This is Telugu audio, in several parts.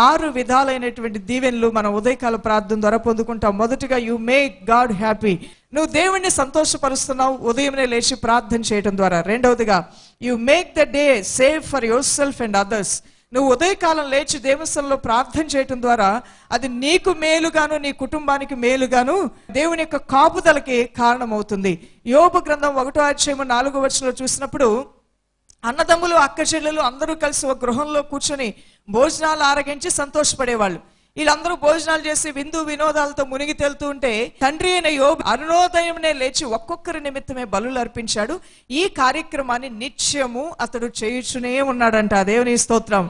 6 విధాలైనటువంటి దీవెనలు మనం ఉదయకాల ప్రార్థన ద్వారా పొందుకుంటాం. మొదటిగా, యు మేక్ గాడ్ హ్యాపీ. నువ్వు దేవుణ్ణి సంతోషపరుస్తున్నావు ఉదయమే లేచి ప్రార్థన చేయడం ద్వారా. రెండవదిగా, you make the day save for your self and others. నువ్వు ఉదయకాలం లేచి దేవస్థానంలో ప్రార్థన చేయటం ద్వారా అది నీకు మేలుగాను నీ కుటుంబానికి మేలుగాను దేవుని యొక్క కాపుదలకి కారణమవుతుంది. యోబు గ్రంథం 1:4 చూసినప్పుడు, అన్నదమ్ములు అక్క చెల్లెలు అందరూ కలిసి ఒక గృహంలో కూర్చొని భోజనాలు ఆరగించి సంతోషపడేవాళ్ళు. వీళ్ళందరూ భోజనాలు చేసి విందు వినోదాలతో మునిగి తేలుతూ ఉంటే, తండ్రి అయిన యోబు అరుణోదయంనే లేచి ఒక్కొక్కరి నిమిత్తమే బలులు అర్పించాడు. ఈ కార్యక్రమాన్ని నిత్యము అతడు చేయుచునే ఉన్నాడంట. దేవుని స్తోత్రం.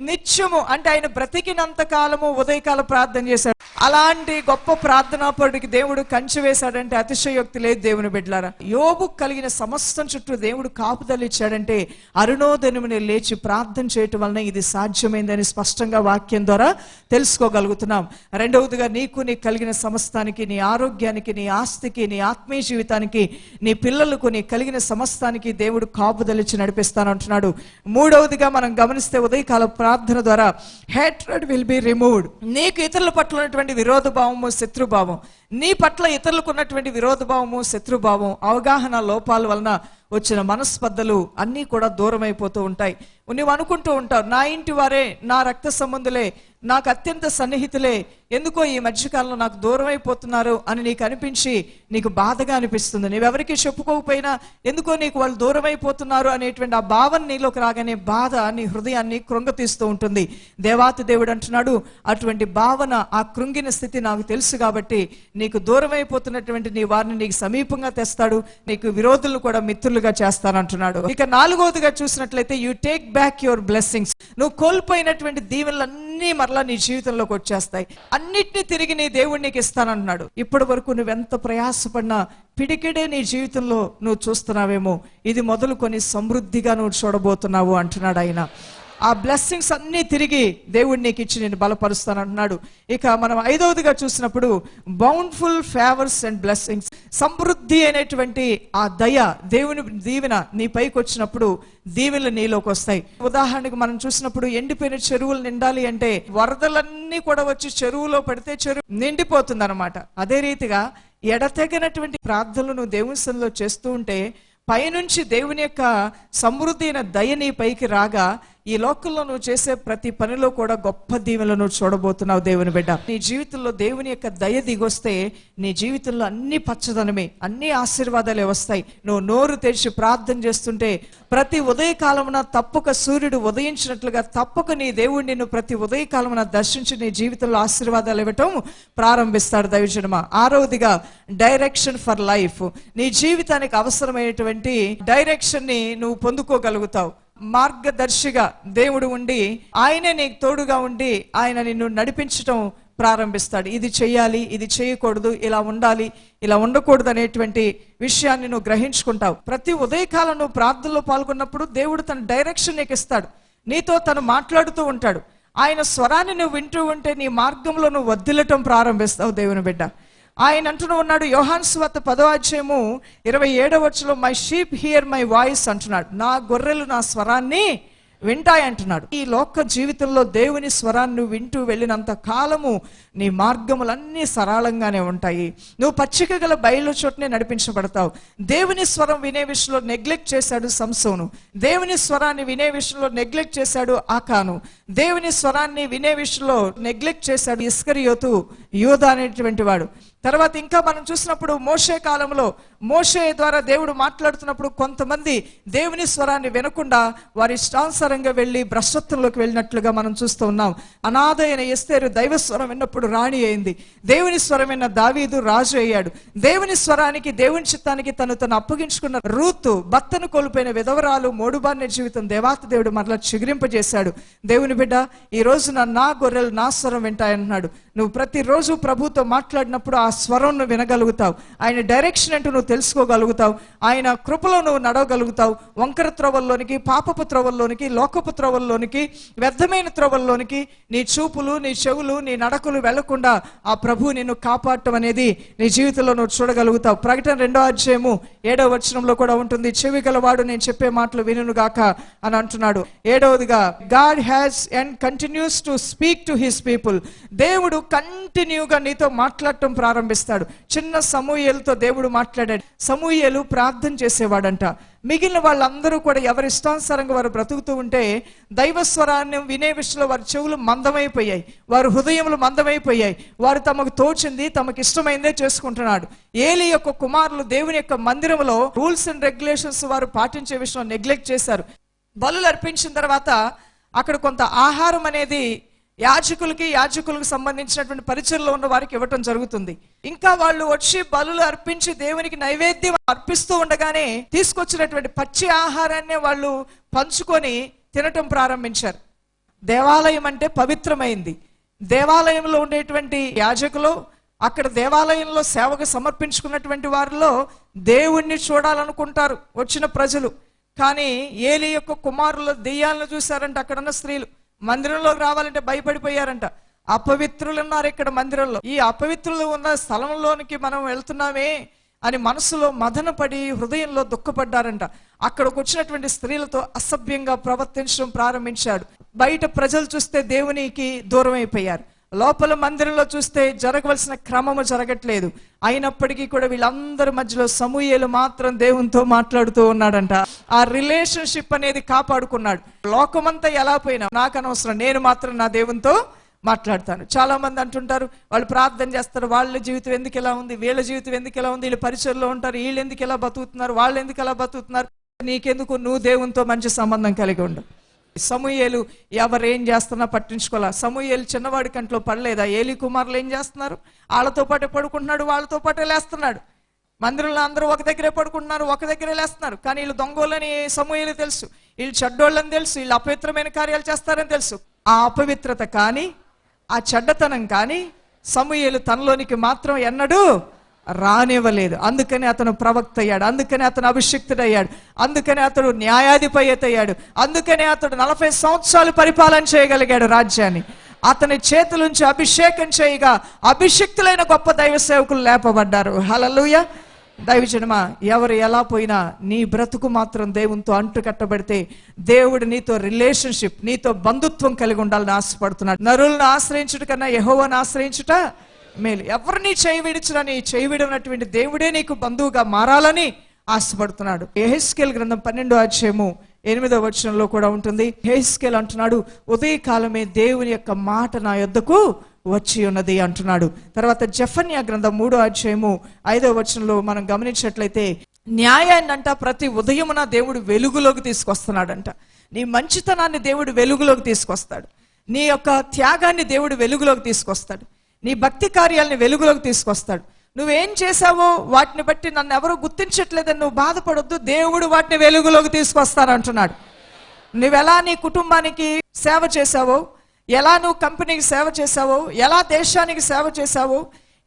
నిత్యము అంటే ఆయన బ్రతికినంత కాలము ఉదయకాల ప్రార్థన చేశాడు. అలాంటి గొప్ప ప్రార్థనాపరుడికి దేవుడు కంచె వేశాడంటే అతిశయోక్తి లేదు దేవుని బిడ్డలారా. యోబు కలిగిన సమస్తం చుట్టూ దేవుడు కాపుదల ఇచ్చాడంటే అరుణోదయమునే లేచి ప్రార్థన చేయటం వలన ఇది సాధ్యమైందని స్పష్టంగా వాక్యం ద్వారా తెలుసుకోగలుగుతున్నాం. రెండవదిగా, నీకు నీ కలిగిన సమస్తానికి, నీ ఆరోగ్యానికి, నీ ఆస్తికి, నీ ఆత్మీయ జీవితానికి, నీ పిల్లలకు, నీ కలిగిన సమస్తానికి దేవుడు కాపుదలిచ్చి నడిపిస్తానంటున్నాడు. మూడవదిగా మనం గమనిస్తే ఉదయకాల ప్రార్థన ద్వారా హేట్రెడ్ విల్ బి రిమూవ్డ్. నీకు ఇతరుల పట్ల ఉన్నటువంటి విరోధభావము, శత్రుభావం, నీ పట్ల ఇతరులకు ఉన్నటువంటి విరోధభావము, శత్రుభావం, అవగాహన లోపాల వలన వచ్చిన మనస్పర్ధలు అన్నీ కూడా దూరం అయిపోతూ ఉంటాయి. నువ్వు అనుకుంటూ ఉంటావు, నా ఇంటి వారే, నా రక్త సంబంధులే, నాకు అత్యంత సన్నిహితులే, ఎందుకో ఈ మధ్యకాలంలో నాకు దూరం అయిపోతున్నారు అని నీకు అనిపించి నీకు బాధగా అనిపిస్తుంది. నువ్వెవరికి చెప్పుకోకపోయినా ఎందుకో నీకు వాళ్ళు దూరం అయిపోతున్నారు అనేటువంటి ఆ భావన నీలోకి రాగానే బాధ నీ హృదయాన్ని కృంగతీస్తూ ఉంటుంది. దేవాతి దేవుడు అంటున్నాడు, అటువంటి భావన, ఆ కృంగిన స్థితి నాకు తెలుసు కాబట్టి నీకు దూరం అయిపోతున్నటువంటి నీ వారిని నీకు సమీపంగా తెస్తాడు, నీకు విరోధులను కూడా మిత్రులుగా చేస్తానంటున్నాడు. ఇక 4వదిగా చూసినట్లయితే, you take back your blessings. నువ్వు కోల్పోయినటువంటి దీవెనలన్నీ మరలా నీ జీవితంలోకి వచ్చేస్తాయి. అన్నిటినీ తిరిగి నీ దేవుడు నీకు ఇస్తానంటున్నాడు. ఇప్పటి వరకు నువ్వెంత ప్రయాసపడినా పిడికిడే నీ జీవితంలో నువ్వు చూస్తున్నావేమో, ఇది మొదలుకొని సమృద్ధిగా నువ్వు చూడబోతున్నావు అంటున్నాడు ఆయన. ఆ బ్లెస్సింగ్స్ అన్నీ తిరిగి దేవుడు నీకు ఇచ్చి నేను బలపరుస్తానంటున్నాడు. ఇక మనం 5వదిగా చూసినప్పుడు, బౌండ్ఫుల్ ఫేవర్స్ అండ్ బ్లెస్సింగ్స్. సమృద్ధి అయినటువంటి ఆ దయ, దేవుని దీవెన నీ పైకి వచ్చినప్పుడు దీవెనలు నీలోకి వస్తాయి. ఉదాహరణకు మనం చూసినప్పుడు, ఎండిపోయిన చెరువులు నిండాలి అంటే వరదలన్నీ కూడా వచ్చి చెరువులో పడితే చెరువు నిండిపోతుంది అనమాట. అదే రీతిగా ఎడతెగనటువంటి ప్రార్థనలు నువ్వు దేవుని సన్నిధిలో చేస్తూ ఉంటే పైనుంచి దేవుని యొక్క సమృద్ధి అయిన దయ నీ పైకి రాగా ఈ లోకంలో నువ్వు చేసే ప్రతి పనిలో కూడా గొప్ప దీవెనలను చూడబోతున్నావు దేవుని బిడ్డ. నీ జీవితంలో దేవుని యొక్క దయ దిగొస్తే నీ జీవితంలో అన్ని పచ్చదనమే, అన్ని ఆశీర్వాదాలే వస్తాయి. నువ్వు నోరు తెరిచి ప్రార్థన చేస్తుంటే ప్రతి ఉదయకాలమున తప్పక సూర్యుడు ఉదయించినట్లుగా తప్పక నీ దేవుడు నిన్ను ప్రతి ఉదయకాలమున దర్శించి నీ జీవితంలో ఆశీర్వాదాలు ఇవ్వటం ప్రారంభిస్తాడు దైవజనమా. 6వదిగా, డైరెక్షన్ ఫర్ లైఫ్. నీ జీవితానికి అవసరమైనటువంటి డైరెక్షన్ ని నువ్వు పొందుకోగలుగుతావు. మార్గదర్శిగా దేవుడు ఉండి ఆయనే నీకు తోడుగా ఉండి ఆయన నిన్ను నడిపించటం ప్రారంభిస్తాడు. ఇది చెయ్యాలి, ఇది చేయకూడదు, ఇలా ఉండాలి, ఇలా ఉండకూడదు అనేటువంటి విషయాన్ని నువ్వు గ్రహించుకుంటావు. ప్రతి ఉదయకాలం నువ్వు ప్రార్థనలో పాల్గొన్నప్పుడు దేవుడు తన డైరెక్షన్ నీకు ఇస్తాడు, నీతో తను మాట్లాడుతూ ఉంటాడు. ఆయన స్వరాన్ని నువ్వు వింటూ ఉంటే నీ మార్గంలో నువ్వు వర్ధిల్లటం ప్రారంభిస్తావు దేవుని బిడ్డ. ఆయన అంటూ ఉన్నాడు, యోహాను సువార్త 10:27 my sheep here my voice అంటున్నాడు. నా గొర్రెలు నా స్వరాన్ని వింటాయి అంటున్నాడు. ఈ లోక జీవితంలో దేవుని స్వరాన్ని నువ్వు వింటూ వెళ్ళినంత కాలము నీ మార్గములన్నీ సరళంగానే ఉంటాయి. నువ్వు పచ్చిక గల బయలు చోటనే నడిపించబడతావు. దేవుని స్వరం వినే విషయంలో నెగ్లెక్ట్ చేశాడు సంసోను, దేవుని స్వరాన్ని వినే విషయంలో నెగ్లెక్ట్ చేశాడు ఆకాను, దేవుని స్వరాన్ని వినే విషయంలో నెగ్లెక్ట్ చేశాడు ఇస్కరియోతు, యూదా అనేటువంటి వాడు. తర్వాత ఇంకా మనం చూసినప్పుడు మోషే కాలంలో మోషే ద్వారా దేవుడు మాట్లాడుతున్నప్పుడు కొంతమంది దేవుని స్వరాన్ని వినకుండా వారి ఇష్టానుసారంగా వెళ్ళి భ్రష్టత్వంలోకి వెళ్ళినట్లుగా మనం చూస్తూ ఉన్నాం. అనాథ అయిన ఎస్తేరు దైవ స్వరం విన్నప్పుడు రాణి అయింది, దేవుని స్వరం విన్న దావీదు రాజు అయ్యాడు. దేవుని స్వరానికి దేవుని చిత్తానికి తను అప్పగించుకున్న రూతు భర్తను కోల్పోయిన విధవరాలు మోడుబారిన జీవితం దేవాతి దేవుడు మరలా చిగురింపజేశాడు. దేవుని బిడ్డ, ఈ రోజున నా గొర్రెలు నా స్వరం వింటాయంటున్నాడు. నువ్వు ప్రతిరోజు ప్రభుతో మాట్లాడినప్పుడు ఆ స్వరం నువ్వు వినగలుగుతావు, ఆయన డైరెక్షన్ అంటూ నువ్వు తెలుసుకోగలుగుతావు, ఆయన కృపలో నువ్వు నడవగలుగుతావు. వంకర త్రోవల్లోనికి, పాపపు త్రోవల్లోనికి, లోకపు త్రోవల్లోనికి, వ్యర్థమైన త్రోవల్లోనికి నీ చూపులు, నీ చెవులు, నీ నడకలు వెళ్లకుండా ఆ ప్రభు నిన్ను కాపాడటం అనేది నీ జీవితంలో నువ్వు చూడగలుగుతావు. ప్రకటన 2వ అధ్యాయము 7వ వచనంలో కూడా ఉంటుంది, చెవి గలవాడు నేను చెప్పే మాటలు వినును గాక అని అంటున్నాడు. 7వదిగా, God has and continues to speak to his people. దేవుడు కంటిన్యూగా నీతో మాట్లాడటం ప్రారంభిస్తాడు. చిన్న సమూయేలుతో దేవుడు మాట్లాడాడు. సమూయేలు ప్రార్థన చేసేవాడంట. మిగిలిన వాళ్ళందరూ కూడా ఎవరి ఇష్టానుసారంగా వారు బ్రతుకుతూ ఉంటే దైవ స్వరాన్ని వినే విషయంలో వారి చెవులు మందమైపోయాయి, వారి హృదయములు మందమైపోయాయి. వారు తమకు తోచింది, తమకు ఇష్టమైందే చేసుకుంటున్నాడు. ఏలి యొక్క కుమారులు దేవుని యొక్క మందిరంలో రూల్స్ అండ్ రెగ్యులేషన్స్ వారు పాటించే విషయంలో నెగ్లెక్ట్ చేశారు. బలులు అర్పించిన తర్వాత అక్కడ కొంత ఆహారం అనేది యాజకులకు సంబంధించినటువంటి పరిచయలో ఉన్న వారికి ఇవ్వటం జరుగుతుంది. ఇంకా వాళ్ళు వచ్చి బలులు అర్పించి దేవునికి నైవేద్యం అర్పిస్తూ ఉండగానే తీసుకొచ్చినటువంటి పచ్చి ఆహారాన్ని వాళ్ళు పంచుకొని తినటం ప్రారంభించారు. దేవాలయం అంటే పవిత్రమైంది. దేవాలయంలో ఉండేటువంటి యాజకులు, అక్కడ దేవాలయంలో సేవకు సమర్పించుకున్నటువంటి వారిలో దేవుణ్ణి చూడాలనుకుంటారు వచ్చిన ప్రజలు. కానీ ఏలి యొక్క కుమారుల దెయ్యాలను చూశారంట అక్కడున్న స్త్రీలు. మందిరంలోకి రావాలంటే భయపడిపోయారంట. అపవిత్రులు ఉన్నారు ఇక్కడ మందిరంలో, ఈ అపవిత్రులు ఉన్న స్థలంలోనికి మనం వెళ్తున్నామే అని మనసులో మదనపడి హృదయంలో దుఃఖపడ్డారంట. అక్కడికి వచ్చినటువంటి స్త్రీలతో అసభ్యంగా ప్రవర్తించడం ప్రారంభించాడు. బయట ప్రజలు చూస్తే దేవునికి దూరం అయిపోయారు, లోపల మందిరంలో చూస్తే జరగవలసిన క్రమము జరగట్లేదు. అయినప్పటికీ కూడా వీళ్ళందరి మధ్యలో సమూయేలు మాత్రం దేవునితో మాట్లాడుతూ ఉన్నాడంట. ఆ రిలేషన్షిప్ అనేది కాపాడుకున్నాడు. లోకమంతా ఎలా పోయినా నాకు అనవసరం, నేను మాత్రం నా దేవునితో మాట్లాడతాను. చాలా మంది అంటుంటారు, వాళ్ళు ప్రార్థన చేస్తారు, వాళ్ళ జీవితం ఎందుకు ఎలా ఉంది, వీళ్ళ జీవితం ఎందుకు ఎలా ఉంది, వీళ్ళు పరిచయలో ఉంటారు, వీళ్ళు ఎందుకు ఎలా బతుకుతున్నారు, వాళ్ళు ఎందుకు ఎలా బతుకుతున్నారు. నీకెందుకు, నువ్వు దేవునితో మంచి సంబంధం కలిగి ఉండు. సమూయేలు ఎవరేం చేస్తున్నా పట్టించుకోలే. సమూయేలు చిన్నవాడి కంట్లో పడలేదా? ఏలి కుమారులు ఏం చేస్తున్నారు? వాళ్ళతో పాటే పడుకుంటున్నాడు, వాళ్ళతో పాటే లేస్తున్నాడు. మందిరంలో అందరూ ఒక దగ్గరే పడుకుంటున్నారు, ఒక దగ్గరే లేస్తున్నారు. కానీ వీళ్ళు దొంగోళ్ళని సమూయేలు తెలుసు, వీళ్ళు చెడ్డోళ్ళని తెలుసు, వీళ్ళు అపవిత్రమైన కార్యాలు చేస్తారని తెలుసు. ఆ అపవిత్రత కానీ ఆ చెడ్డతనం కానీ సమూయేలు తనలోనికి మాత్రం ఎన్నడూ రానివ్వలేదు. అందుకని అతను ప్రవక్త అయ్యాడు, అందుకని అతను అభిషిక్తుడయ్యాడు, అందుకని అతడు న్యాయాధిపతి అయ్యాడు, అందుకని అతడు 40 సంవత్సరాలు పరిపాలన చేయగలిగాడు రాజ్యాన్ని. అతని చేతులుంచి అభిషేకం చేయగా అభిషిక్తులైన గొప్ప దైవ సేవకులు లేపబడ్డారు. హల్లెలూయా. దైవజనమా, ఎవరు ఎలా పోయినా నీ బ్రతుకు మాత్రం దేవునితో అంటు కట్టబడితే దేవుడు నీతో రిలేషన్షిప్, నీతో బంధుత్వం కలిగి ఉండాలని ఆశపడుతున్నాడు. నరులను ఆశ్రయించుట కన్నా యెహోవాను ఆశ్రయించుట మేలు. ఎవరిని చేయి విడిచినని చేయి విడినటువంటి దేవుడే నీకు బంధువుగా మారాలని ఆశపడుతున్నాడు. యెహెజ్కేలు గ్రంథం 12వ అధ్యాయము 8వ వచనంలో కూడా ఉంటుంది. యెహెజ్కేలు అంటున్నాడు, ఉదయకాలమే దేవుని యొక్క మాట నా యొద్దకు వచ్చి ఉన్నది అంటున్నాడు. తర్వాత జెఫన్యా గ్రంథం 3వ అధ్యాయము 5వ వచనంలో మనం గమనించినట్లయితే న్యాయాన్ని అంట ప్రతి ఉదయమున దేవుడు వెలుగులోకి తీసుకొస్తున్నాడంట. నీ మంచితనాన్ని దేవుడు వెలుగులోకి తీసుకొస్తాడు, నీ యొక్క త్యాగాన్ని దేవుడు వెలుగులోకి తీసుకొస్తాడు, నీ భక్తి కార్యాలని వెలుగులోకి తీసుకొస్తాడు. నువ్వేం చేశావో వాటిని బట్టి నన్ను ఎవరు గుర్తించట్లేదని నువ్వు బాధపడొద్దు, దేవుడు వాటిని వెలుగులోకి తీసుకొస్తానంటున్నాడు. నువ్వెలా నీ కుటుంబానికి సేవ చేశావో, ఎలా నువ్వు కంపెనీకి సేవ చేశావో, ఎలా దేశానికి సేవ చేశావో,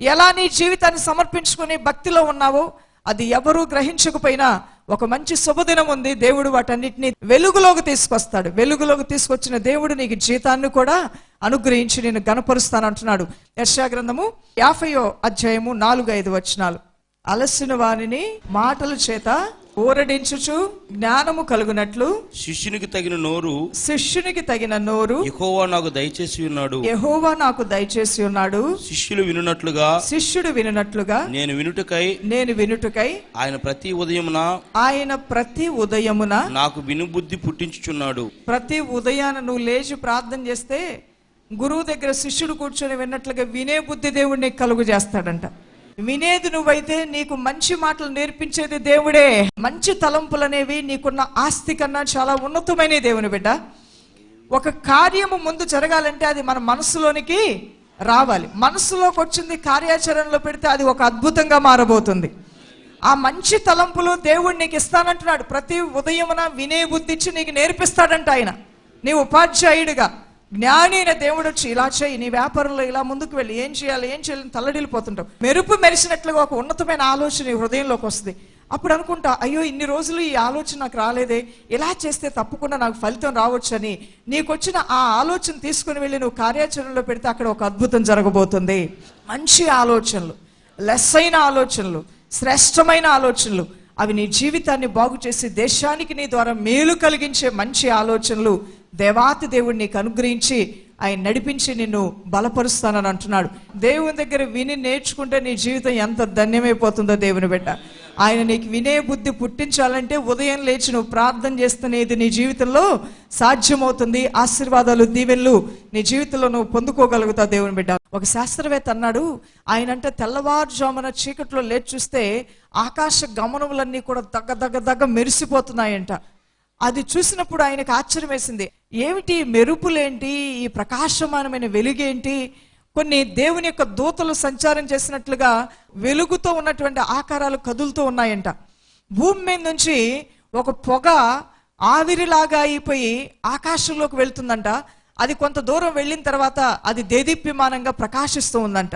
ఎలా నీ జీవితాన్ని సమర్పించుకుని భక్తిలో ఉన్నావో అది ఎవరూ గ్రహించకపోయినా ఒక మంచి శుభదినం ఉంది, దేవుడు వాటన్నిటిని వెలుగులోకి తీసుకొస్తాడు. వెలుగులోకి తీసుకొచ్చిన దేవుడు నీకు జీతాన్ని కూడా అనుగ్రహించి నేను గణపరుస్తానంటున్నాడు. యెషయా గ్రంథము 50వ అధ్యాయము 4-5 వచనాలు. అలసిన వారిని మాటల చేత ఊరడించుచు జ్ఞానము కలుగునట్లు శిష్యునికి తగిన నోరు యెహోవా నాకు దయచేసి ఉన్నాడు. శిష్యుడు వినునట్లుగా నేను వినుటకై ఆయన ప్రతి ఉదయమున నాకు వినుబుద్ధి పుట్టించుచున్నాడు. ప్రతి ఉదయాన నువ్వు లేచి ప్రార్థన చేస్తే గురువు దగ్గర శిష్యుడు కూర్చొని విన్నట్లుగా వినే బుద్ధి దేవుడు నీకు కలుగు చేస్తాడంట. వినేది నువ్వైతే నీకు మంచి మాటలు నేర్పించేది దేవుడే. మంచి తలంపులు అనేవి నీకున్న ఆస్తి కన్నా చాలా ఉన్నతమైన దేవుని బిడ్డ. ఒక కార్యము ముందు జరగాలంటే అది మన మనసులోనికి రావాలి. మనసులోకి వచ్చింది కార్యాచరణలో పెడితే అది ఒక అద్భుతంగా మారబోతుంది. ఆ మంచి తలంపులు దేవుడు నీకు ఇస్తానంటున్నాడు. ప్రతి ఉదయమున వినే బుద్ధి ఇచ్చి నీకు నేర్పిస్తాడంట ఆయన. నీ ఉపాధ్యాయుడిగా జ్ఞాని అయిన దేవుడు వచ్చి ఇలా చేయి, నీ వ్యాపారంలో ఇలా ముందుకు వెళ్ళి, ఏం చేయాలి తల్లడిల్లిపోతుంటావు. మెరుపు మెరిసినట్లుగా ఒక ఉన్నతమైన ఆలోచన నీ హృదయంలోకి వస్తుంది. అప్పుడు అనుకుంటా, అయ్యో ఇన్ని రోజులు ఈ ఆలోచన నాకు రాలేదే, ఇలా చేస్తే తప్పకుండా నాకు ఫలితం రావచ్చని. నీకు వచ్చిన ఆ ఆలోచన తీసుకుని వెళ్ళి నువ్వు కార్యాచరణలో పెడితే అక్కడ ఒక అద్భుతం జరగబోతుంది. మంచి ఆలోచనలు, లెస్సైన ఆలోచనలు, శ్రేష్టమైన ఆలోచనలు, అవి నీ జీవితాన్ని బాగు చేసి దేశానికి నీ ద్వారా మేలు కలిగించే మంచి ఆలోచనలు దేవాతి దేవుడు నీకు అనుగ్రహించి ఆయన నడిపించి నిన్ను బలపరుస్తానని అంటున్నాడు. దేవుని దగ్గర విని నేర్చుకుంటే నీ జీవితం ఎంత ధన్యమైపోతుందో దేవుని బిడ్డ. ఆయన నీకు వినే బుద్ధి పుట్టించాలంటే ఉదయం లేచి నువ్వు ప్రార్థన చేస్తున్నది నీ జీవితంలో సాధ్యమవుతుంది. ఆశీర్వాదాలు, దీవెనలు నీ జీవితంలో నువ్వు పొందుకోగలుగుతావు దేవుని బిడ్డ. ఒక శాస్త్రవేత్త అన్నాడు, ఆయనంటే తెల్లవారుజామున చీకట్లో లేచి చూస్తే ఆకాశ గమనములన్నీ కూడా దగ్గ మెరిసిపోతున్నాయంట. అది చూసినప్పుడు ఆయనకు ఆశ్చర్యం వేసింది. ఏమిటి మెరుపులేంటి, ఈ ప్రకాశమానమైన వెలుగేంటి? కొన్ని దేవుని యొక్క దూతలు సంచారం చేసినట్లుగా వెలుగుతో ఉన్నటువంటి ఆకారాలు కదులుతూ ఉన్నాయంట. భూమి మీద నుంచి ఒక పొగ ఆవిరిలాగా అయిపోయి ఆకాశంలోకి వెళ్తుందంట. అది కొంత దూరం వెళ్ళిన తర్వాత అది దేదీప్యమానంగా ప్రకాశిస్తూ ఉందంట.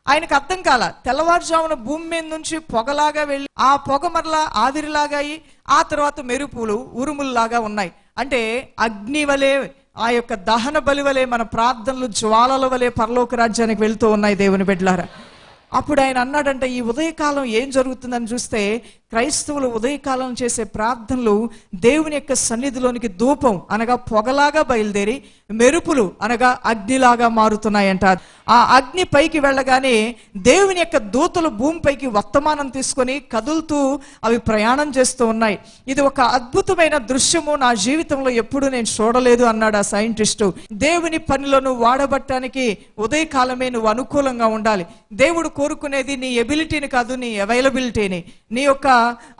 ఆయనకు అర్థం కాల, తెల్లవారుజామున భూమి మీద నుంచి పొగలాగా వెళ్ళి ఆ పొగ మరలా ఆవిరిలాగా అయి ఆ తర్వాత మెరుపులు ఉరుముల్లాగా ఉన్నాయి. అంటే అగ్ని వలె, ఆ యొక్క దహన బలి వలె మన ప్రార్థనలు జ్వాలల వలె పరలోక రాజ్యానికి వెళ్తూ ఉన్నాయి దేవుని బిడ్డలారా. అప్పుడు ఆయన అన్నాడంటే, ఈ ఉదయకాలం ఏం జరుగుతుందని చూస్తే క్రైస్తవులు ఉదయకాలం చేసే ప్రార్థనలు దేవుని యొక్క సన్నిధిలోనికి ధూపం అనగా పొగలాగా బయలుదేరి మెరుపులు అనగా అగ్నిలాగా మారుతున్నాయంట. ఆ అగ్ని పైకి వెళ్ళగానే దేవుని యొక్క దూతలు భూమిపైకి వర్తమానం తీసుకొని కదులుతూ అవి ప్రయాణం చేస్తూ ఉన్నాయి. ఇది ఒక అద్భుతమైన దృశ్యము, నా జీవితంలో ఎప్పుడు నేను చూడలేదు అన్నాడు ఆ సైంటిస్టు. దేవుని పనిలో వాడబట్టడానికి ఉదయకాలమే నువ్వు అనుకూలంగా ఉండాలి. దేవుడు కోరుకునేది నీ ఎబిలిటీని కాదు, నీ అవైలబిలిటీని. నీ యొక్క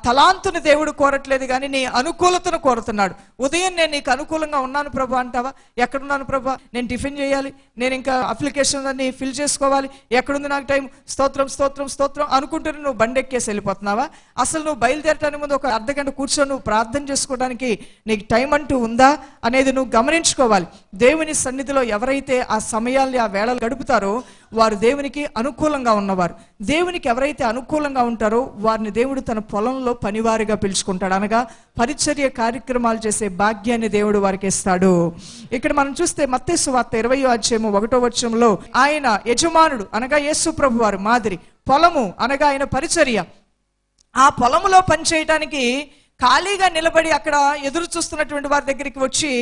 తలాంతుని దేవుడు కోరట్లేదు కానీ నీ అనుకూలతను కోరుతున్నాడు. ఉదయం నేను నీకు అనుకూలంగా ఉన్నాను ప్రభా అంటావా? ఎక్కడున్నాను ప్రభా, నేను టిఫిన్ చేయాలి, నేను ఇంకా అప్లికేషన్ అన్ని ఫిల్ చేసుకోవాలి, ఎక్కడుంది నాకు టైం, స్తోత్రం స్తోత్రం స్తోత్రం అనుకుంటూ నువ్వు బండెక్కేసి వెళ్ళిపోతున్నావా? అసలు నువ్వు బయలుదేరటానికి ముందు ఒక అర్ధగంట కూర్చొని నువ్వు ప్రార్థన చేసుకోవడానికి నీకు టైం అంటూ ఉందా అనేది నువ్వు గమనించుకోవాలి. దేవుని సన్నిధిలో ఎవరైతే ఆ సమయాల్ని, ఆ వేళలు గడుపుతారో వారు దేవునికి అనుకూలంగా ఉన్నవారు. దేవునికి ఎవరైతే అనుకూలంగా ఉంటారో వారిని దేవుడు తన పొలంలో పనివారిగా పిలుచుకుంటాడు. అనగా పరిచర్య కార్యక్రమాలు చేసే భాగ్యాన్ని దేవుడు వారికి ఇస్తాడు. ఇక్కడ మనం చూస్తే మత్తయి సువార్త 20వ అధ్యాయము 1వ వచనంలో ఆయన యజమానుడు అనగా యేసు ప్రభు వారు మాదిరి, పొలము అనగా ఆయన పరిచర్య, ఆ పొలములో పనిచేయటానికి ఖాళీగా నిలబడి అక్కడ ఎదురు చూస్తున్నటువంటి వారి దగ్గరికి వచ్చి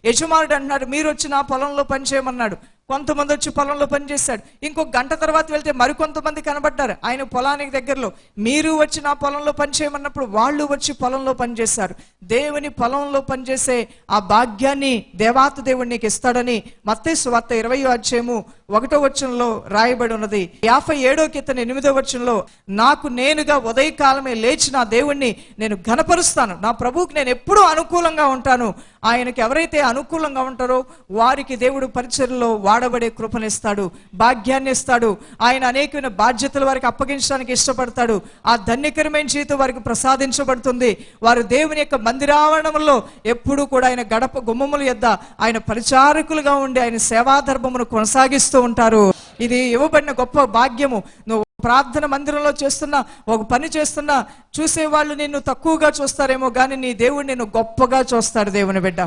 యజమానుడు అంటున్నాడు, మీరు వచ్చి నా పొలంలో పనిచేయమన్నాడు. కొంతమంది వచ్చి పొలంలో పనిచేశాడు. ఇంకొక గంట తర్వాత వెళ్తే మరికొంతమంది కనబడ్డారు ఆయన పొలానికి దగ్గరలో. మీరు వచ్చి నా పొలంలో పనిచేయమన్నప్పుడు వాళ్ళు వచ్చి పొలంలో పనిచేశారు. దేవుని పొలంలో పనిచేసే ఆ భాగ్యాన్ని దేవాతి దేవుడు నీకు ఇస్తాడని మత్తయి సువార్త 20వ అధ్యాయము 1వ వచనంలో రాయబడి ఉన్నది. 57వ కీర్తన 8వ వచనంలో, నాకు నేనుగా ఉదయకాలమే లేచి నా దేవుణ్ణి నేను ఘనపరుస్తాను, నా ప్రభువుకి నేను ఎప్పుడూ అనుకూలంగా ఉంటాను. ఆయనకి ఎవరైతే అనుకూలంగా ఉంటారో వారికి దేవుడు పరిచర్యలో వాడబడే కృపనిస్తాడు, భాగ్యాన్ని ఇస్తాడు. ఆయన అనేకమైన బాధ్యతలు వారికి అప్పగించడానికి ఇష్టపడతాడు. ఆ ధన్యకరమైన జీవితం వారికి ప్రసాదించబడుతుంది. వారు దేవుని యొక్క మందిరావరణంలో ఎప్పుడూ కూడా ఆయన గడప గుమ్మముల యొద్ద ఆయన పరిచారకులుగా ఉండి ఆయన సేవాధర్మమును కొనసాగిస్తూ ఉంటారు. ఇది ఇవ్వబడిన గొప్ప భాగ్యము. నువ్వు ప్రార్థన మందిరంలో చేస్తున్నా, ఒక పని చేస్తున్నా చూసేవాళ్ళు నిన్ను తక్కువగా చూస్తారేమో కానీ నీ దేవుడు నిన్ను గొప్పగా చూస్తాడు. దేవుని బిడ్డ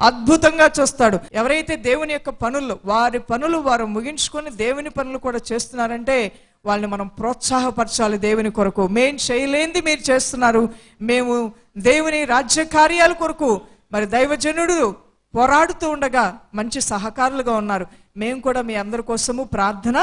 అద్భుతంగా చూస్తాడు. ఎవరైతే దేవుని యొక్క పనులు, వారి పనులు వారు ముగించుకొని దేవుని పనులు కూడా చేస్తున్నారంటే వాళ్ళని మనం ప్రోత్సాహపరచాలి దేవుని కొరకు. మేం చేయలేంది మీరు చేస్తున్నారు, మేము దేవుని రాజ్య కార్యాల కొరకు మరి దైవజనుడు పోరాడుతూ ఉండగా మంచి సహకారులుగా ఉన్నారు, మేము కూడా మీ అందరి కోసము ప్రార్థన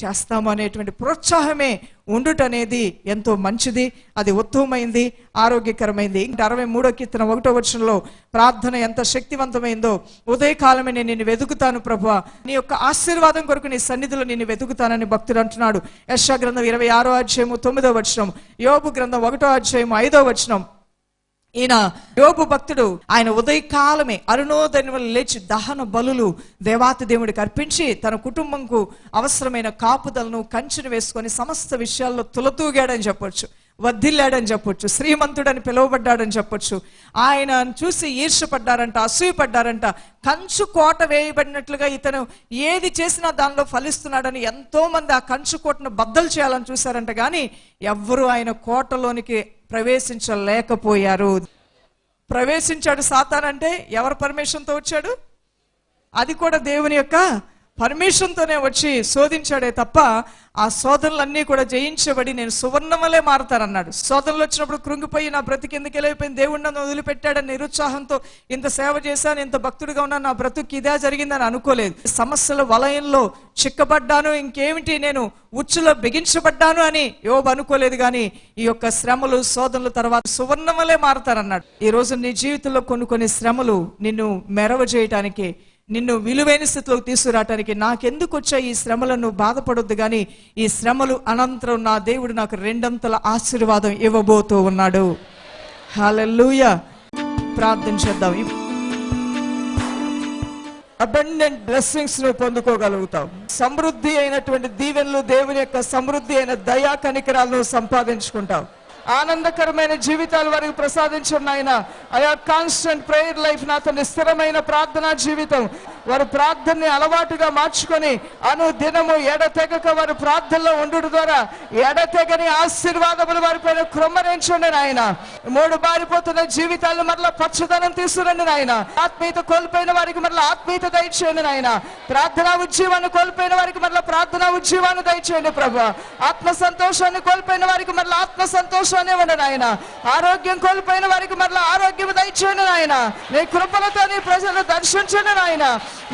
చేస్తాము అనేటువంటి ప్రోత్సాహమే ఉండుట అనేది ఎంతో మంచిది. అది ఉత్తమమైంది, ఆరోగ్యకరమైంది. 63వ కీర్తన 1వ వచనంలో ప్రార్థన ఎంత శక్తివంతమైందో, ఉదయకాలమే నేను నిన్ను వెతుకుతాను ప్రభువా, నీ యొక్క ఆశీర్వాదం కొరకు నీ సన్నిధిలో నిన్ను వెతుకుతానని భక్తుడు అంటున్నాడు. యెషయా గ్రంథం 26వ అధ్యాయము 9వ వచనం, యోబు గ్రంథం 1వ అధ్యాయము 5వ వచనం. ఈయన యోబు భక్తుడు ఆయన ఉదయకాలమే అరుణోదయం వల్ల లేచి దహన బలులు దేవాతి దేవుడికి అర్పించి తన కుటుంబంకు అవసరమైన కాపుదలను కంచెను వేసుకొని సమస్త విషయాల్లో తులతూగాడని చెప్పొచ్చు. వర్ధిల్లాడని చెప్పొచ్చు, శ్రీమంతుడని పిలువబడ్డాడని చెప్పొచ్చు. ఆయన చూసి ఈర్ష్యపడ్డారంట, అసూయపడ్డారంట. కంచు కోట వేయబడినట్లుగా ఇతను ఏది చేసినా దానిలో ఫలిస్తున్నాడని ఎంతో మంది ఆ కంచు కోటను బద్దలు చేయాలని చూశారంట. కానీ ఎవ్వరూ ఆయన కోటలోనికి ప్రవేశించలేకపోయారు. ప్రవేశించాడు సాతాను. అంటే ఎవరి పర్మిషన్తో వచ్చాడు? అది కూడా దేవుని యొక్క పర్మిషన్తోనే వచ్చి శోధించాడే తప్ప ఆ శోధనలన్నీ కూడా జయించబడి నేను సువర్ణమలే మారుతానన్నాడు. శోధనలు వచ్చినప్పుడు కృంగిపోయి నా బ్రతికి ఎందుకు వెళ్ళిపోయింది, దేవుడు నన్ను వదిలిపెట్టాడని నిరుత్సాహంతో ఇంత సేవ చేశాను, ఇంత భక్తుడిగా ఉన్నాను, నా బ్రతుకు ఇదే జరిగిందని అనుకోలేదు. సమస్యల వలయంలో చిక్కబడ్డాను, ఇంకేమిటి నేను ఉచ్చులో బిగించబడ్డాను అని యోబు అనుకోలేదు. కానీ ఈ యొక్క శ్రమలు శోధనల తర్వాత సువర్ణమలే మారుతారన్నాడు. ఈ రోజు నీ జీవితంలో కొన్ని శ్రమలు నిన్ను మెరవ చేయటానికి, నిన్ను విలువైన స్థితిలోకి తీసుకురావటానికి, నాకెందుకు వచ్చా ఈ శ్రమలను బాధపడొద్దు, కానీ ఈ శ్రమలు అనంతరం నా దేవుడు నాకు 2 అంతల ఆశీర్వాదం ఇవ్వబోతూ ఉన్నాడు. హల్లెలూయా. ప్రార్థన చేద్దాం. అబండెంట్ బ్లెస్సింగ్స్ ను పొందుకోగలుగుతాం. సమృద్ధి అయినటువంటి దీవెనలు, దేవుని యొక్క సమృద్ధి అయిన దయా కనికరాలను సంపాదించుకుంటాం. ఆనందకరమైన జీవితాలు వారికి ప్రసాదించండి ఆయన. అయా కాన్స్టెంట్ ప్రేయర్ లైఫ్, నాతోని స్థిరమైన ప్రార్థనా జీవితం, వారు ప్రార్థనని అలవాటుగా మార్చుకొని అనుదినము ఎడతెగక వారు ప్రార్థనలో ఉండుట ద్వారా ఎడతెగని ఆశీర్వాదములు వారిపైన క్రొమ్మరించండి నాయన. 3 బారిపోతున్న జీవితాలను మరలా పచ్చదనం తీసుకురండి నాయన. ఆత్మీయత కోల్పోయిన వారికి మరలా ఆత్మీయత దయచేయండి నాయన. ప్రార్థనా ఉద్యమాన్ని కోల్పోయిన వారికి మరలా ప్రార్థనా ఉద్యమాన్ని దయచేయండి ప్రభు. ఆత్మ సంతోషాన్ని కోల్పోయిన వారికి మరలా ఆత్మ సంతోషాన్ని ఇవ్వండి నాయన. ఆరోగ్యం కోల్పోయిన వారికి మరలా ఆరోగ్యం దయచేయండి నాయన. నీ కృపలతో నీ ప్రజలను దర్శించండి నాయన.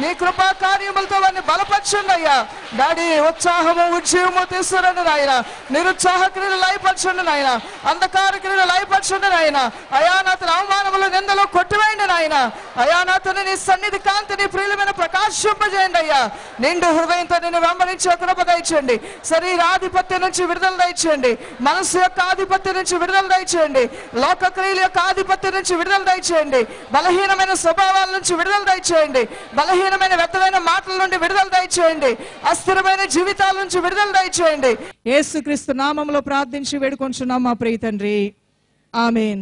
నీ కృపా కార్యములతో వారిని బలపరచండి అయ్యా. డాడీ ఉత్సాహము ఉద్యమము తీసుకురండి నాయన. నిరుత్సాహ క్రియలు లయపరచండి నాయన. అంధకార క్రియలు లయపరచండి నాయన. అయా నాతను అవమానములు నిందలు కొట్టివేయండి నాయన. అయా నాతను నీ సన్నిధి కాంతి నీ ప్రియులమైన ప్రకాశింపజేయండి అయ్యా. నిండు హృదయంతో నిన్ను వెంబడించే కృప దయచేయండి. శరీరాధిపత్యం నుంచి విడుదల దయచేయండి. మనసు యొక్క ఆధిపత్యం నుంచి విడుదల దయచేయండి. లోక క్రియల యొక్క ఆధిపత్యం నుంచి విడుదల దయచేయండి. బలహీనమైన స్వభావాల నుంచి విడుదల దయచేయండి. బలహీనమైన వ్యర్థమైన మాటల నుండి విడుదల దయచేయండి. అస్థిరమైన జీవితాల నుంచి విడుదల దయచేయండి. యేసుక్రీస్తు నామములో ప్రార్థించి వేడుకొంచున్నాం మా ప్రియ తండ్రి. ఆమేన్.